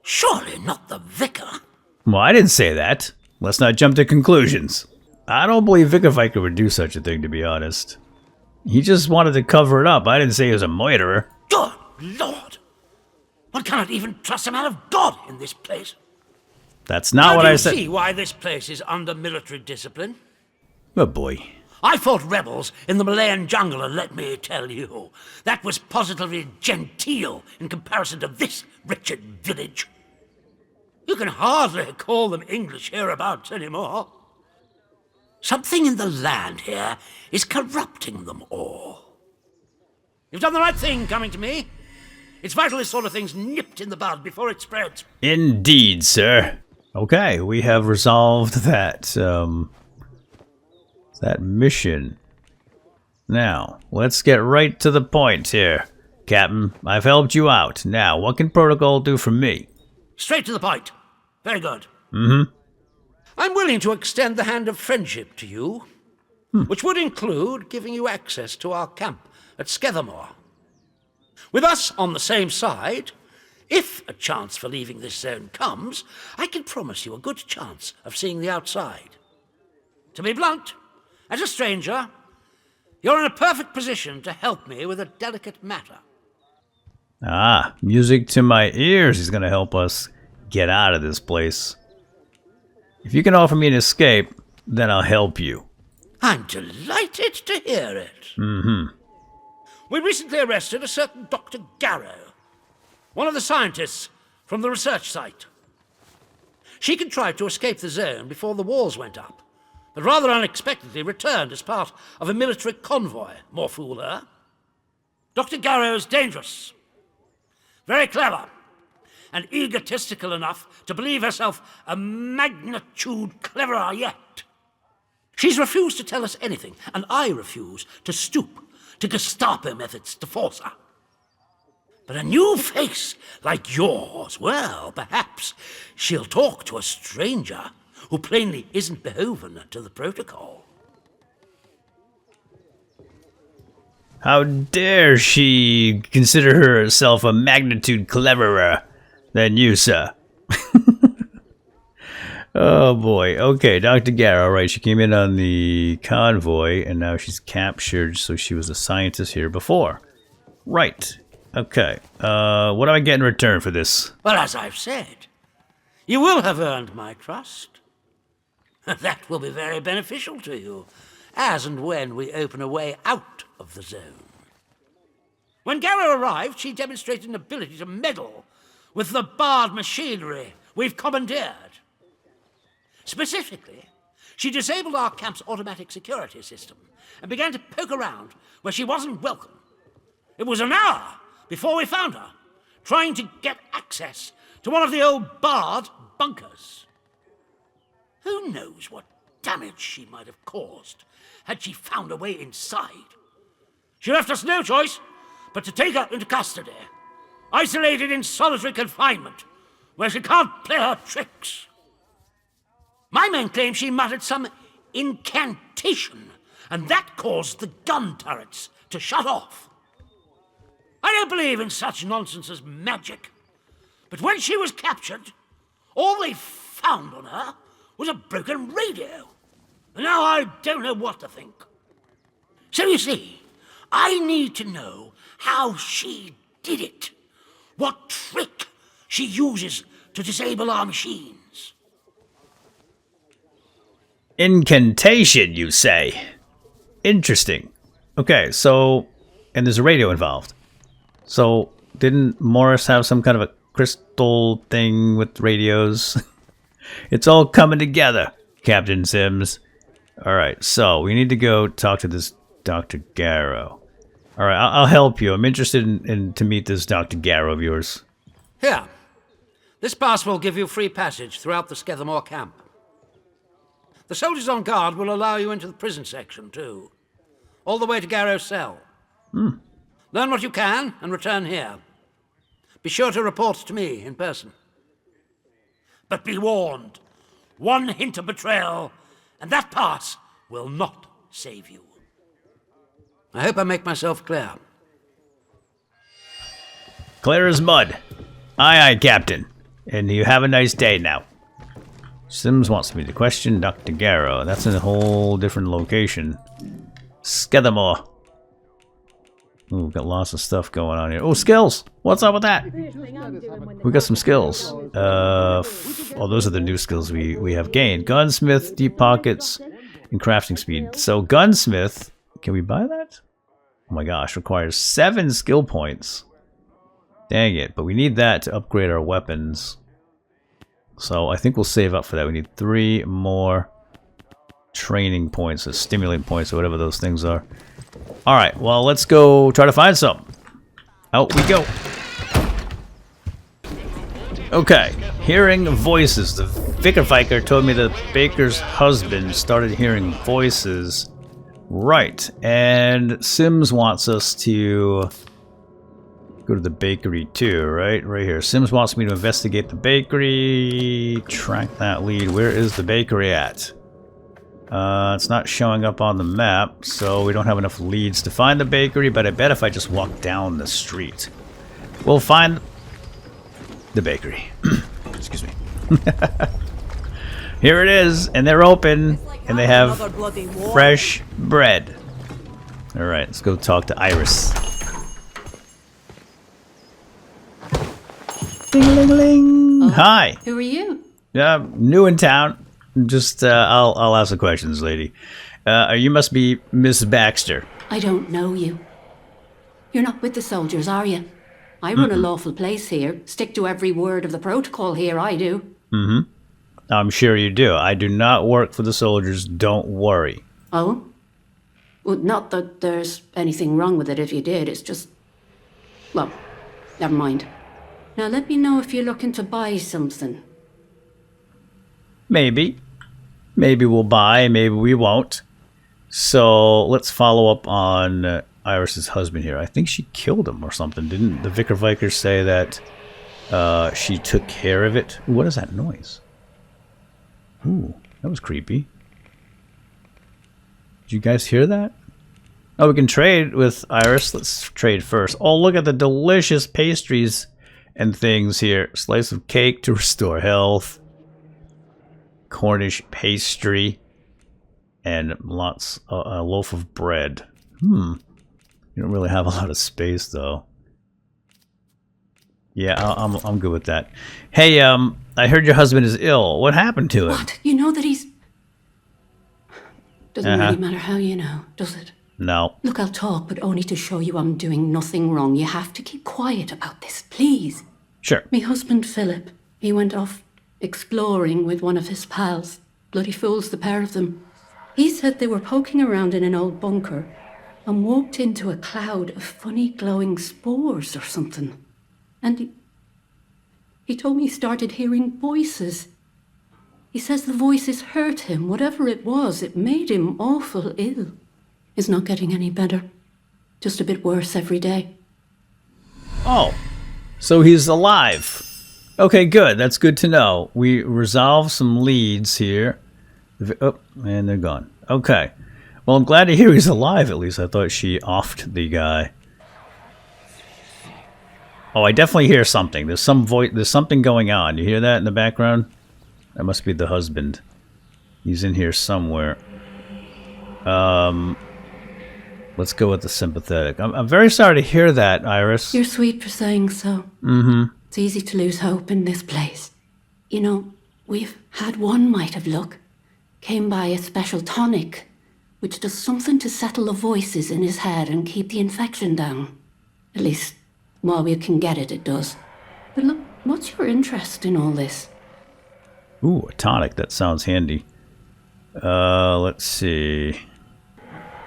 Surely not the vicar. Well, I didn't say that. Let's not jump to conclusions. I don't believe Viker would do such a thing, to be honest. He just wanted to cover it up. I didn't say he was a murderer. Good Lord. One cannot even trust a man of God in this place. That's not what I said. Do you see why this place is under military discipline? Oh boy. I fought rebels in the Malayan jungle, and let me tell you, that was positively genteel in comparison to this wretched village. You can hardly call them English hereabouts anymore. Something in the land here is corrupting them all. You've done the right thing coming to me. It's vital this sort of thing's nipped in the bud before it spreads. Indeed, sir. Okay, we have resolved that, that mission. Now, let's get right to the point here. Captain, I've helped you out. Now, what can Protocol do for me? Straight to the point. Very good. Mm-hmm. I'm willing to extend the hand of friendship to you, which would include giving you access to our camp at Scathamore. With us on the same side, if a chance for leaving this zone comes, I can promise you a good chance of seeing the outside. To be blunt, as a stranger, you're in a perfect position to help me with a delicate matter. Ah, music to my ears. He's going to help us get out of this place. If you can offer me an escape, then I'll help you. I'm delighted to hear it. Mm-hmm. We recently arrested a certain Dr. Garrow, one of the scientists from the research site. She contrived to escape the zone before the walls went up, but rather unexpectedly returned as part of a military convoy. More fool her. Dr. Garrow's dangerous, very clever, and egotistical enough to believe herself a magnitude cleverer yet. She's refused to tell us anything, and I refuse to stoop to Gestapo methods to force her. But a new face like yours, well, perhaps she'll talk to a stranger who plainly isn't beholden to the protocol. How dare she consider herself a magnitude cleverer than you, sir? Oh boy. Okay, Dr. Garrow, right, she came in on the convoy and now she's captured, so she was a scientist here before. Right. Okay. What do I get in return for this? Well, as I've said, you will have earned my trust. That will be very beneficial to you, as and when we open a way out of the zone. When Garrow arrived, she demonstrated an ability to meddle with the barred machinery we've commandeered. Specifically, she disabled our camp's automatic security system and began to poke around where she wasn't welcome. It was an hour before we found her, trying to get access to one of the old barred bunkers. Who knows what damage she might have caused had she found a way inside. She left us no choice but to take her into custody, isolated in solitary confinement, where she can't play her tricks. My men claim she muttered some incantation, and that caused the gun turrets to shut off. I don't believe in such nonsense as magic, but when she was captured, all they found on her was a broken radio. And now I don't know what to think. So you see, I need to know how she did it. What trick she uses to disable our machines. Incantation, you say? Interesting. Okay, so, and there's a radio involved. So, didn't Morris have some kind of a crystal thing with radios? It's all coming together, Captain Sims. Alright, so we need to go talk to this Dr. Garrow. Alright, I'll help you. I'm interested in to meet this Dr. Garrow of yours. Here. This pass will give you free passage throughout the Scathamore camp. The soldiers on guard will allow you into the prison section, too. All the way to Garrow's cell. Learn what you can and return here. Be sure to report to me in person. But be warned, one hint of betrayal, and that pass will not save you. I hope I make myself clear. Clear as mud. Aye, aye, Captain. And you have a nice day now. Sims wants me to question Dr. Garrow. That's in a whole different location. Scathamore. Ooh, got lots of stuff going on here. Oh, skills! What's up with that? We got some skills. Oh, those are the new skills we have gained. Gunsmith, deep pockets, and crafting speed. So, Gunsmith, can we buy that? Oh my gosh, requires 7 skill points. Dang it, but we need that to upgrade our weapons. So I think we'll save up for that. We need 3 more training points, or stimulant points, or whatever those things are. Alright, well, let's go try to find some. Out we go. Okay, hearing voices. The vicar told me the baker's husband started hearing voices. Right, and Sims wants us to go to the bakery too, right? Right here. Sims wants me to investigate the bakery. Track that lead. Where is the bakery at? It's not showing up on the map, so we don't have enough leads to find the bakery, but I bet if I just walk down the street, we'll find the bakery. Excuse me. Here it is, and they're open, and they have fresh bread. Alright, let's go talk to Iris. Ding-a-ling-a-ling. Oh, Hi. who are you? New in town. Just, I'll ask the questions, lady. You must be Miss Baxter. I don't know you. You're not with the soldiers, are you? I run a lawful place here. Stick to every word of the protocol here, I do. Mm-hmm. I'm sure you do. I do not work for the soldiers, don't worry. Oh? Well, not that there's anything wrong with it if you did, it's just... Well, never mind. Now let me know if you're looking to buy something. Maybe. Maybe we'll buy, maybe we won't. So let's follow up on Iris's husband here. I think she killed him or something. Didn't the Vicar say that she took care of it? Ooh, what is that noise? Ooh, that was creepy. Did you guys hear that? Oh, we can trade with Iris. Let's trade first. Oh, look at the delicious pastries and things here. Slice of cake to restore health. Cornish pastry. And lots, a loaf of bread. You don't really have a lot of space, though. Yeah, I'm good with that. Hey, I heard your husband is ill. What happened to him? What? You know that he's... Doesn't really matter how you know, does it? No. Look, I'll talk, but only to show you I'm doing nothing wrong. You have to keep quiet about this, please. Sure. Me husband, Philip, he went off exploring with one of his pals. Bloody fools, the pair of them. He said they were poking around in an old bunker and walked into a cloud of funny glowing spores or something. And he told me he started hearing voices. He says the voices hurt him. Whatever it was, it made him awful ill. He's not getting any better. Just a bit worse every day. Oh, so he's alive. Okay, good. That's good to know. We resolve some leads here. Oh, and they're gone. Okay. Well, I'm glad to hear he's alive, at least. I thought she offed the guy. Oh, I definitely hear something. There's some voice. There's something going on. You hear that in the background? That must be the husband. He's in here somewhere. Let's go with the sympathetic. I'm very sorry to hear that, Iris. You're sweet for saying so. Mm-hmm. It's easy to lose hope in this place. You know, we've had one mite of luck. Came by a special tonic, which does something to settle the voices in his head and keep the infection down. At least, while we can get it, it does. But look, what's your interest in all this? Ooh, a tonic. That sounds handy. Let's see.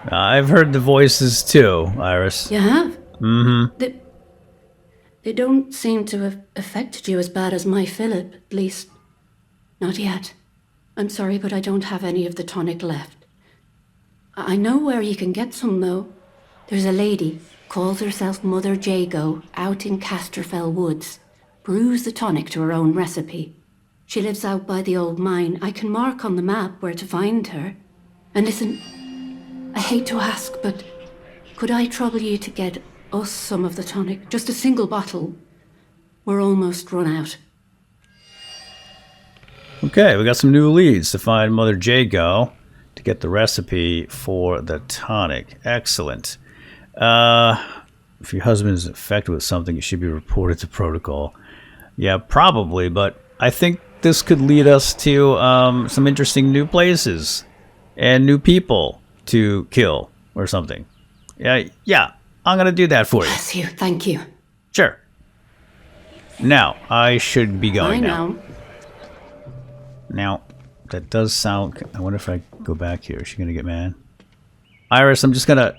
I've heard the voices too, Iris. You have? Mm-hmm. They don't seem to have affected you as bad as my Philip, at least not yet. I'm sorry, but I don't have any of the tonic left. I know where you can get some, though. There's a lady, calls herself Mother Jago, out in Casterfell woods. Brews the tonic to her own recipe. She lives out by the old mine. I can mark on the map where to find her. And listen, I hate to ask, but could I trouble you to get us some of the tonic? Just a single bottle. We're almost run out. Okay, we got some new leads to find Mother Jago to get the recipe for the tonic. Excellent. If your husband is infected with something, it should be reported to protocol. Yeah, probably, but I think this could lead us to some interesting new places and new people to kill or something. Yeah, I'm gonna do that for you. Bless you, thank you. Sure. Now, I should be going now. Now, that does sound... I wonder if I go back here. Is she gonna get mad? Iris, I'm just gonna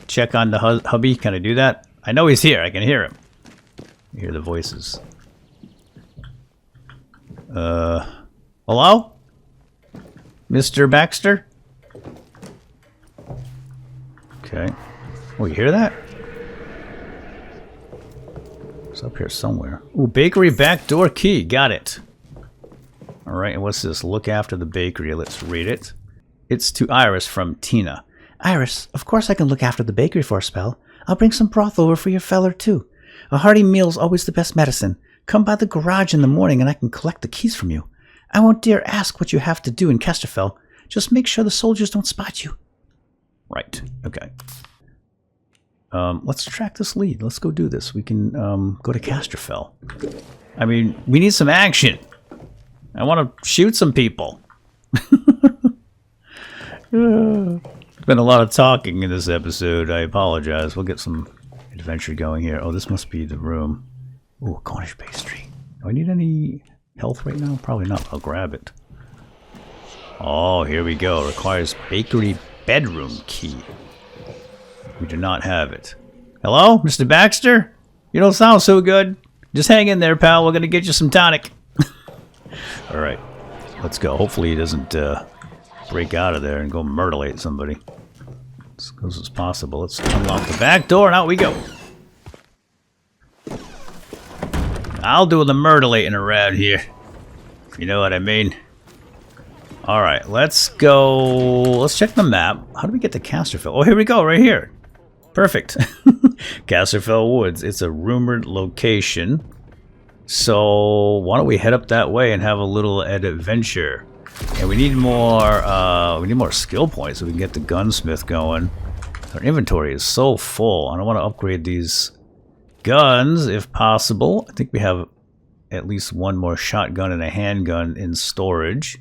check on the hubby. Can I do that? I know he's here. I can hear him. I hear the voices. Hello? Mr. Baxter? Okay. Oh, you hear that? It's up here somewhere. Ooh, bakery backdoor key. Got it. Alright, and what's this? Look after the bakery. Let's read it. It's to Iris from Tina. Iris, of course I can look after the bakery for a spell. I'll bring some broth over for your feller, too. A hearty meal's always the best medicine. Come by the garage in the morning and I can collect the keys from you. I won't dare ask what you have to do in Casterfell. Just make sure the soldiers don't spot you. Right. Okay. Let's track this lead. Let's go do this. We can go to Casterfell. I mean, we need some action. I want to shoot some people. There's been a lot of talking in this episode. I apologize. We'll get some adventure going here. Oh, this must be the room. Ooh, Cornish pastry. Do I need any health right now? Probably not. I'll grab it. Oh, here we go. Requires bakery bedroom key. We do not have it. Hello, Mr. Baxter? You don't sound so good. Just hang in there, pal. We're going to get you some tonic. Alright. Let's go. Hopefully he doesn't break out of there and go mutilate somebody. As close as possible. Let's unlock the back door and out we go. I'll do the mutilating around here. If you know what I mean. Alright, let's go. Let's check the map. How do we get to Casterfell? Oh, here we go, right here. Perfect. Casterfell Woods. It's a rumored location. So, why don't we head up that way and have a little adventure. And we need more skill points so we can get the gunsmith going. Our inventory is so full. I don't want to upgrade these guns if possible. I think we have at least one more shotgun and a handgun in storage.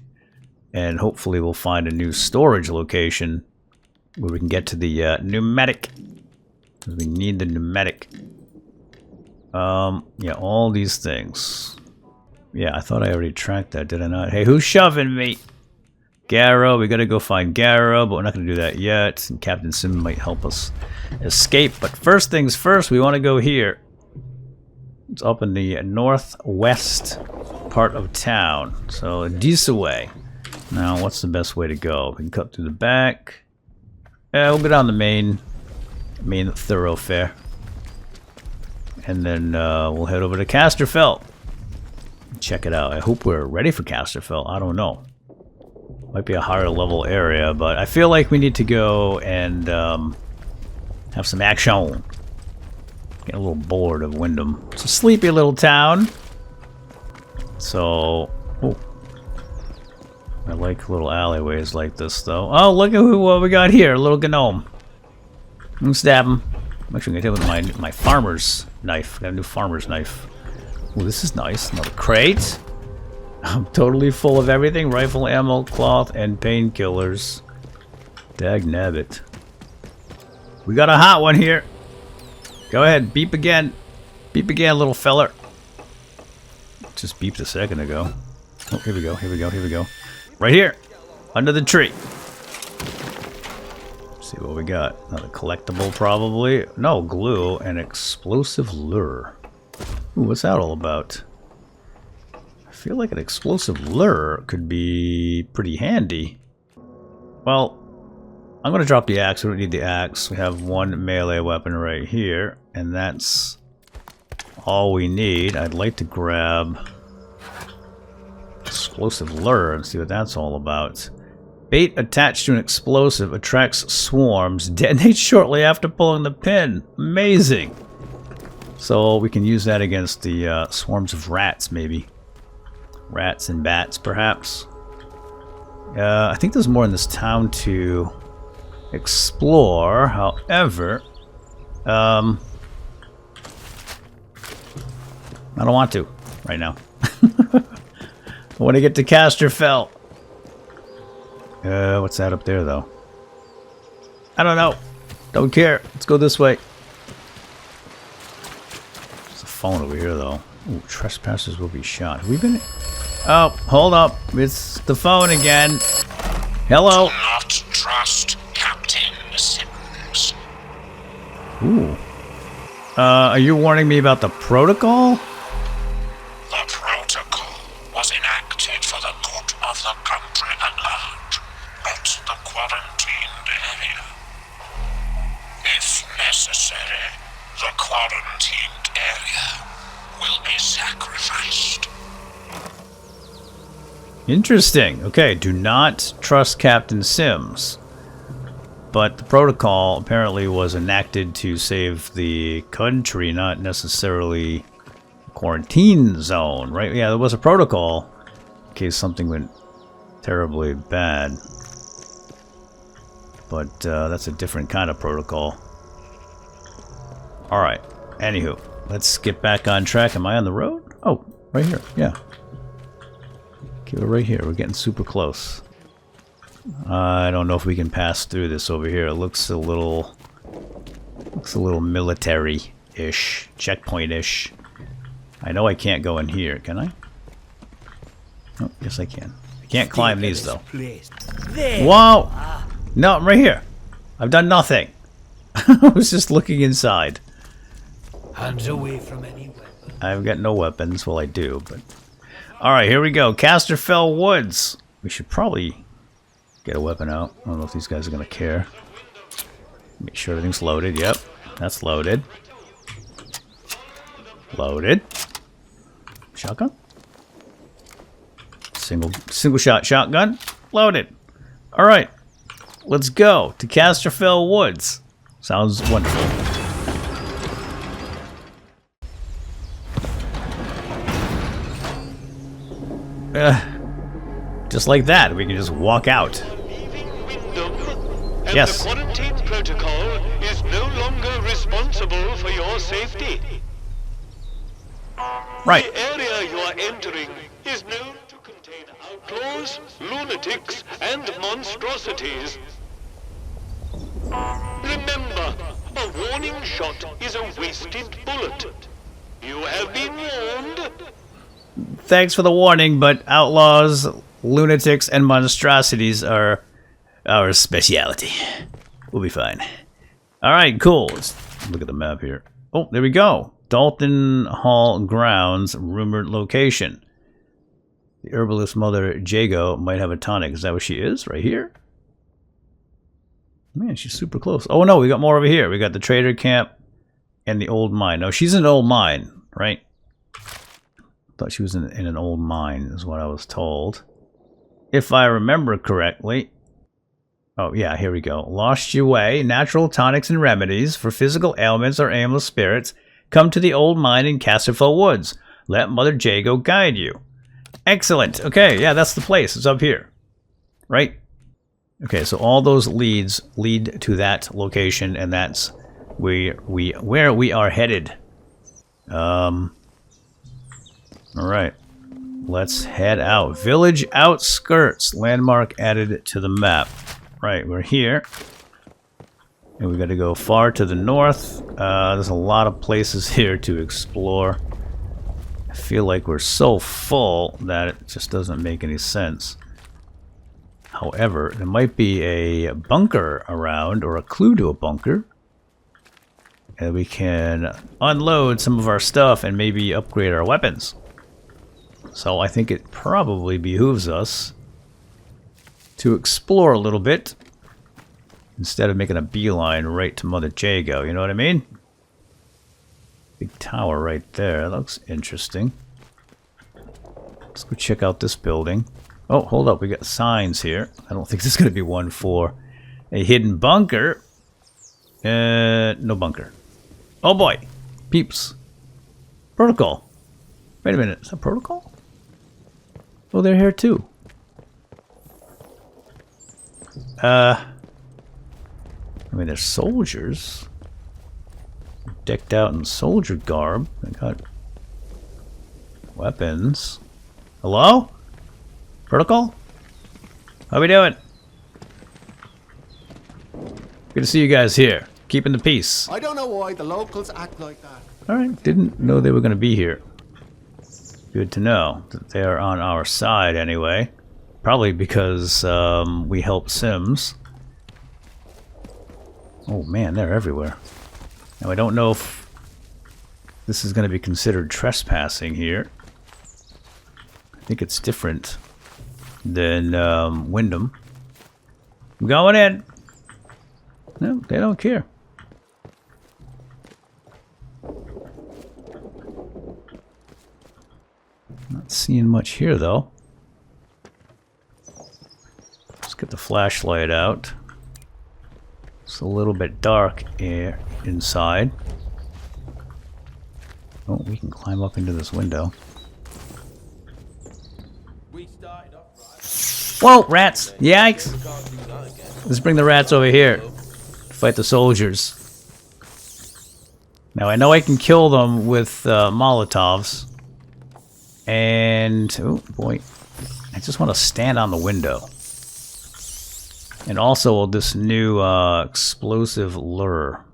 And hopefully we'll find a new storage location where we can get to the pneumatic. We need the pneumatic. Yeah, all these things. Yeah, I thought I already tracked that, did I not? Hey, who's shoving me? Garrow, we gotta go find Garrow, but we're not gonna do that yet. And Captain Sim might help us escape. But first things first, we want to go here. It's up in the northwest part of town. So, this way. Now, what's the best way to go? We can cut through the back. Yeah, we'll go down the main thoroughfare. And then we'll head over to Casterfell. Check it out. I hope we're ready for Casterfell. I don't know. Might be a higher level area, but I feel like we need to go and have some action. Get a little bored of Wyndham. It's a sleepy little town. So, oh. I like little alleyways like this, though. Oh, look at what we got here. A little gnome. I'm gonna stab him. I'm actually gonna hit with my farmer's knife. Got a new farmer's knife. Oh, this is nice. Another crate. I'm totally full of everything. Rifle ammo, cloth, and painkillers. Dagnabbit. We got a hot one here. Go ahead, beep again. Beep again, little feller. Just beeped a second ago. Oh, here we go, here we go, here we go. Right here, under the tree. Let's see what we got. Another collectible, probably. No, glue and explosive lure. Ooh, what's that all about? I feel like an explosive lure could be pretty handy. Well, I'm going to drop the axe. We don't need the axe. We have one melee weapon right here, and that's all we need. I'd like to grab explosive lure and see what that's all about. Bait attached to an explosive attracts swarms. Detonates shortly after pulling the pin. Amazing. So we can use that against the swarms of rats, maybe. Rats and bats, perhaps. I think there's more in this town to explore. However, I don't want to right now. I want to get to Casterfell. What's that up there, though? I don't know. Don't care. Let's go this way. There's a phone over here, though. Ooh, trespassers will be shot. Have we been... Oh, hold up. It's the phone again. Hello. Do not trust Captain Sims. Ooh. Are you warning me about the protocol? The protocol was enacted for the good of the country at large, not the quarantined area. If necessary, the quarantined area will be sacrificed. Interesting. Okay, do not trust Captain Sims. But the protocol apparently was enacted to save the country, not necessarily quarantine zone, right? Yeah, there was a protocol in case something went terribly bad. But that's a different kind of protocol. Alright, anywho, let's get back on track. Am I on the road? Oh, right here, yeah. Okay, we're right here. We're getting super close. I don't know if we can pass through this over here. It looks a little military-ish, checkpoint-ish. I know I can't go in here, can I? Oh, yes I can. I can't climb these though. Whoa! No, I'm right here. I've done nothing. I was just looking inside. Hands away from any weapon. I've got no weapons. Well, I do, but... Alright, here we go. Casterfell Woods. We should probably get a weapon out. I don't know if these guys are going to care. Make sure everything's loaded. Yep, that's loaded. Loaded. Shotgun? Single shot shotgun. Loaded. Alright, let's go to Casterfell Woods. Sounds wonderful. Just like that, we can just walk out. And yes. The quarantine protocol is no longer responsible for your safety. Right. The area you are entering is known to contain outlaws, lunatics, and monstrosities. Remember, a warning shot is a wasted bullet. You have been warned. Thanks for the warning, but outlaws, lunatics, and monstrosities are our speciality. We'll be fine. Alright, cool. Let's look at the map here. Oh, there we go. Dalton Hall Grounds, rumored location. The herbalist mother, Jago, might have a tonic. Is that what she is? Right here? Man, she's super close. Oh no, we got more over here. We got the trader camp and the old mine. No, she's in an old mine, right? Thought she was in an old mine, is what I was told. If I remember correctly. Oh, yeah, here we go. Lost your way. Natural tonics and remedies for physical ailments or aimless spirits. Come to the old mine in Casterfell Woods. Let Mother Jago guide you. Excellent. Okay, yeah, that's the place. It's up here. Right? Okay, so all those leads lead to that location, and that's where we are headed. Alright. Let's head out. Village outskirts. Landmark added to the map. Right, we're here. And we got to go far to the north. There's a lot of places here to explore. I feel like we're so full that it just doesn't make any sense. However, there might be a bunker around, or a clue to a bunker. And we can unload some of our stuff and maybe upgrade our weapons. So I think it probably behooves us to explore a little bit instead of making a beeline right to Mother Jago, you know what I mean? Big tower right there. That looks interesting. Let's go check out this building. Oh, hold up. We got signs here. I don't think there's going to be one for a hidden bunker. No bunker. Oh boy. Peeps. Protocol. Wait a minute. Is that protocol? Oh, they're here too. I mean, they're soldiers. Decked out in soldier garb. They got weapons. Hello? Protocol? How we doing? Good to see you guys here. Keeping the peace. I don't know why the locals act like that. Alright, didn't know they were going to be here. Good to know that they're on our side anyway. Probably because we help Sims. Oh man, they're everywhere. Now I don't know if this is going to be considered trespassing here. I think it's different than Wyndham. I'm going in. No, they don't care. Not seeing much here though. Let's get the flashlight out. It's a little bit dark here inside. Oh, we can climb up into this window. Whoa, rats! Yikes! Let's bring the rats over here to fight the soldiers. Now I know I can kill them with Molotovs. And, oh boy, I just want to stand on the window. And also this new explosive lure.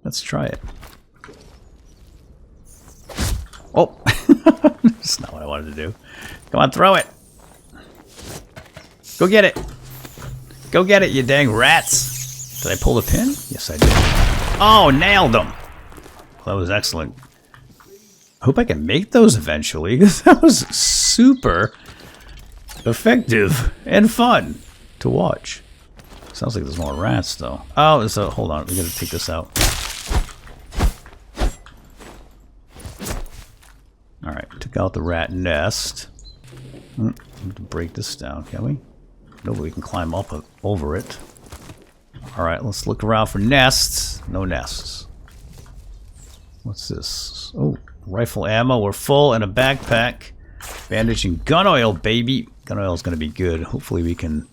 Let's try it. Oh, that's not what I wanted to do. Come on, throw it. Go get it. Go get it, you dang rats. Did I pull the pin? Yes, I did. Oh, nailed them. Well, that was excellent. I hope I can make those eventually, because that was super effective and fun to watch. Sounds like there's more rats, though. Oh, so hold on. We gotta take this out. Alright, took out the rat nest. Need to break this down, can we? Nobody we can climb up over it. Alright, let's look around for nests. No nests. What's this? Oh, rifle ammo. We're full and a backpack. Bandage and gun oil, baby. Gun oil is going to be good. Hopefully we can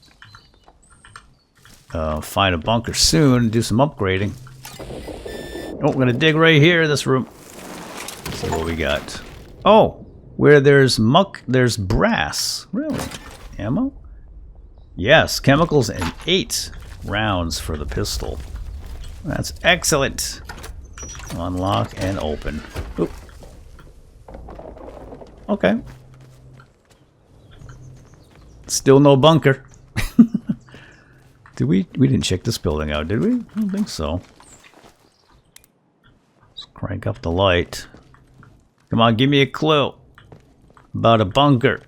find a bunker soon and do some upgrading. Oh, we're going to dig right here in this room. Let's see what we got. Oh, where there's muck, there's brass. Really? Ammo? Yes, chemicals and 8 rounds for the pistol. That's excellent. Unlock and open. Oop. Okay. Still no bunker. Did we didn't check this building out, did we? I don't think so. Let's crank up the light. Come on, give me a clue about a bunker.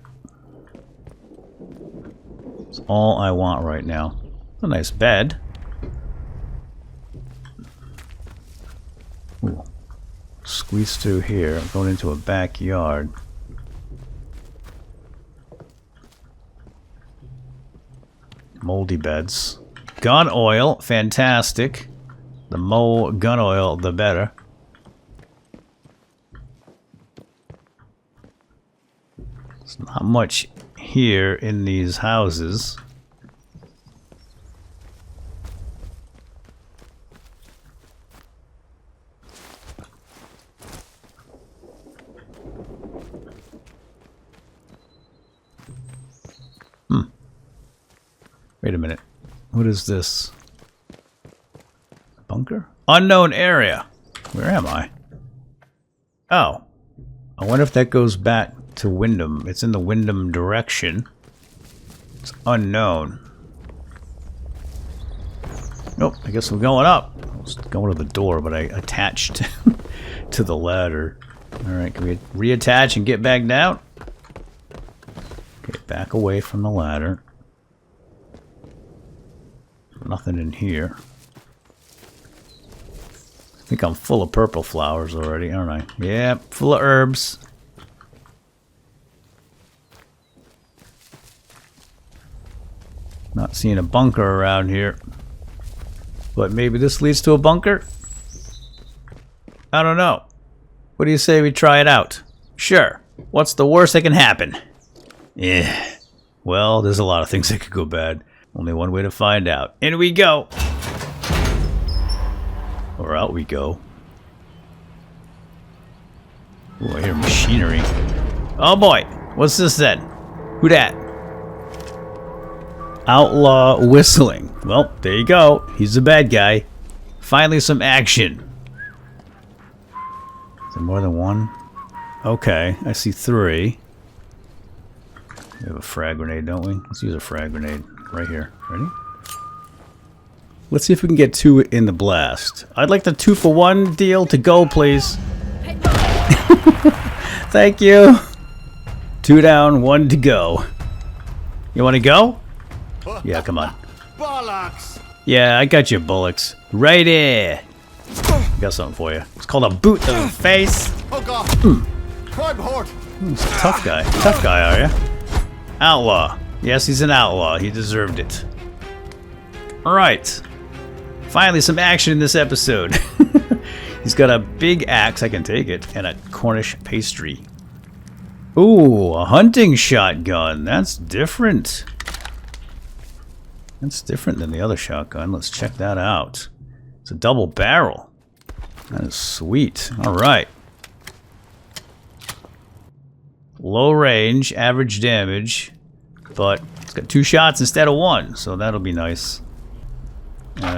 That's all I want right now. It's a nice bed. Ooh. Squeeze through here. I'm going into a backyard. Moldy beds. Gun oil. Fantastic. The more gun oil, the better. There's not much here in these houses. Wait a minute. What is this? Bunker? Unknown area. Where am I? Oh. I wonder if that goes back to Wyndham. It's in the Wyndham direction. It's unknown. Nope, I guess we're going up. I was going to the door, but I attached to the ladder. Alright, can we reattach and get back down? Okay, back away from the ladder. Nothing in here. I think I'm full of purple flowers already, aren't I? Yeah, full of herbs. Not seeing a bunker around here. But maybe this leads to a bunker? I don't know. What do you say we try it out? Sure. What's the worst that can happen? Yeah. Well, there's a lot of things that could go bad. Only one way to find out. In we go! Or out we go. Ooh, I hear machinery. Oh boy! What's this then? Who dat? Outlaw whistling. Well, there you go. He's the bad guy. Finally some action. Is there more than one? Okay, I see 3. We have a frag grenade, don't we? Let's use a frag grenade right here. Ready? Let's see if we can get 2 in the blast. I'd like the 2-for-1 deal to go, please. Thank you. 2 down, 1 to go. You want to go? Yeah, come on. Bollocks! Yeah, I got your bullocks. Right here. Got something for you. It's called a boot to the face. Oh god! Crime horde! He's a tough guy. Tough guy, are you? Outlaw. Yes, he's an outlaw. He deserved it. Alright. Finally, some action in this episode. He's got a big axe, I can take it, and a Cornish pastry. Ooh, a hunting shotgun. That's different. That's different than the other shotgun. Let's check that out. It's a double barrel. That is sweet. Alright. Low range, average damage, but it's got 2 shots instead of 1, so that'll be nice.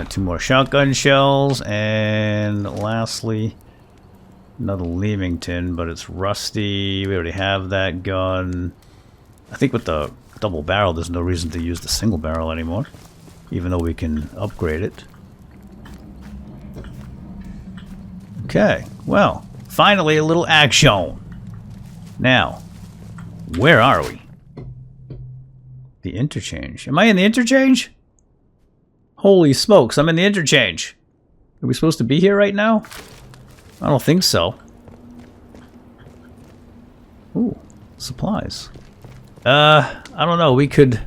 2 more shotgun shells, and lastly, another Leamington, but it's rusty. We already have that gun. I think with the double barrel, there's no reason to use the single barrel anymore, even though we can upgrade it. Okay, well, finally a little action. Now, where are we? The interchange. Am I in the interchange? Holy smokes, I'm in the interchange. Are we supposed to be here right now? I don't think so. Ooh, supplies. I don't know. We could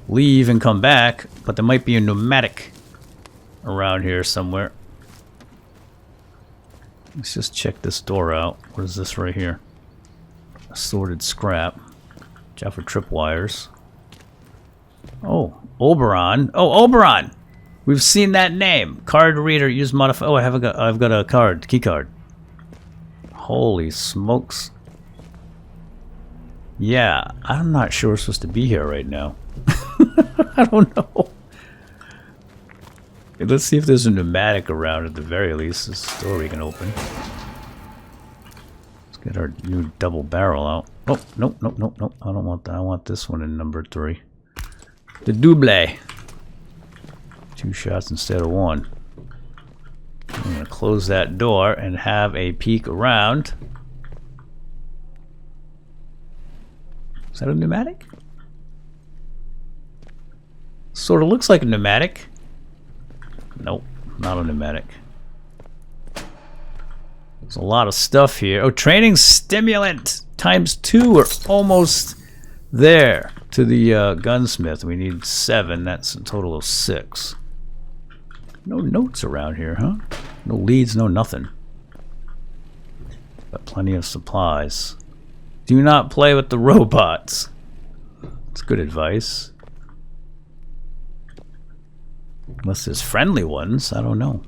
leave and come back, but there might be a pneumatic around here somewhere. Let's just check this door out. What is this right here? Assorted scrap. Watch for tripwires. Oh, Oberon. Oh, Oberon! We've seen that name. Card reader, use modify. Oh, I've got a card, key card. Holy smokes. Yeah, I'm not sure we're supposed to be here right now. I don't know. Let's see if there's a pneumatic around at the very least. This door we can open. Let's get our new double barrel out. Oh, nope. I don't want that. I want this one in number 3. The double. 2 shots instead of 1. I'm going to close that door and have a peek around. Is that a pneumatic? Sort of looks like a pneumatic. Nope, not a pneumatic. There's a lot of stuff here. Oh, training stimulant ×2. We're almost there to the gunsmith. We need 7. That's a total of 6. No notes around here, huh? No leads, no nothing. Got plenty of supplies. Do not play with the robots. That's good advice. Unless there's friendly ones, I don't know.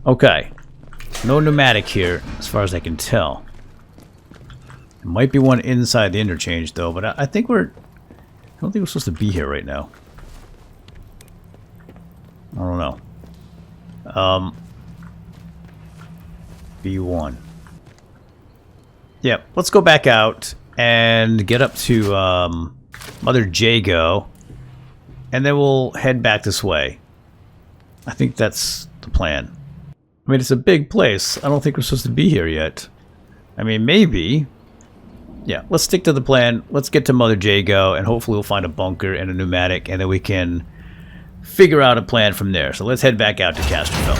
Okay. No pneumatic here, as far as I can tell. There might be one inside the interchange, though, but I think we're... I don't think we're supposed to be here right now. I don't know. B1. Yeah, let's go back out and get up to Mother Jago, and then we'll head back this way. I think that's the plan. I mean, it's a big place. I don't think we're supposed to be here yet. I mean, maybe. Yeah, let's stick to the plan. Let's get to Mother Jago, and hopefully we'll find a bunker and a pneumatic, and then we can figure out a plan from there. So let's head back out to Casterfell.